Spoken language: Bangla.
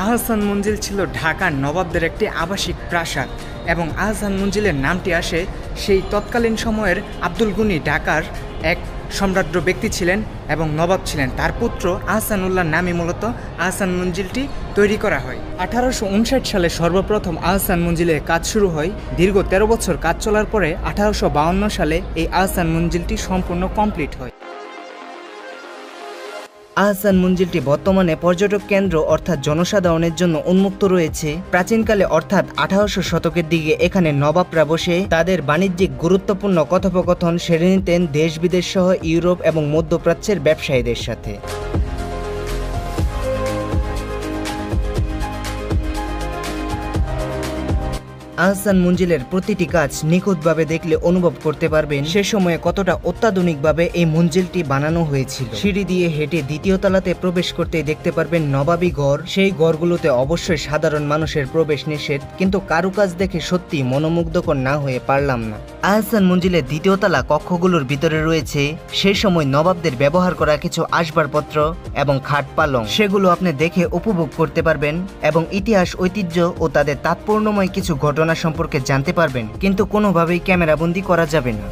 আহসান মঞ্জিল ছিল ঢাকার নবাবদের একটি আবাসিক প্রাসাদ এবং আহসান মঞ্জিলের নামটি আসে সেই তৎকালীন সময়ের আব্দুল গনি ঢাকার এক সম্রাজ্য ব্যক্তি ছিলেন এবং নবাব ছিলেন, তার পুত্র আহসানুল্লাহর নামে মূলত আহসান মঞ্জিলটি তৈরি করা হয়। 1859 সালে সর্বপ্রথম আহসান মঞ্জিলে কাজ শুরু হয়। দীর্ঘ 13 বছর কাজ চলার পরে 1852 সালে এই আহসান মঞ্জিলটি সম্পূর্ণ কমপ্লিট হয়। আহসান মঞ্জিলটি বর্তমানে পর্যটক কেন্দ্র অর্থাৎ জনসাধারণের জন্য উন্মুক্ত রয়েছে। প্রাচীনকালে অর্থাৎ 1800 শতকের দিকে এখানে নবাবরা বসে তাদের বাণিজ্যিক গুরুত্বপূর্ণ কথোপকথন সেরে নিতেন দেশ বিদেশ সহ ইউরোপ এবং মধ্যপ্রাচ্যের ব্যবসায়ীদের সাথে। আহসান মঞ্জিলের প্রতিটি কাজ নিখুঁতভাবে দেখলে অনুভব করতে পারবেন সে সময়ে কতটা অত্যাধুনিকভাবে এই মঞ্জিলটি বানানো হয়েছিল। সিঁড়ি দিয়ে হেঁটে দ্বিতীয় তলাতে প্রবেশ করতে দেখতে পারবেন নবাবী ঘর। সেই ঘরগুলোতে অবশ্যই সাধারণ মানুষের প্রবেশ নিষেধ, কিন্তু কারুকাজ দেখে সত্যি মনোমুগ্ধকর না হয়ে পারলাম না। আহসান মঞ্জিলের দ্বিতীয় তলা কক্ষগুলোর ভিতরে রয়েছে সেই সময় নবাবদের ব্যবহার করা কিছু আসবাবপত্র এবং খাট পালং, সেগুলো আপনি দেখে উপভোগ করতে পারবেন এবং ইতিহাস, ঐতিহ্য ও তাদের তাৎপর্যময় কিছু ঘটনা সম্পর্কে জানতে পারবেন, কিন্তু কোনোভাবেই ক্যামেরাবন্দি করা যাবে না।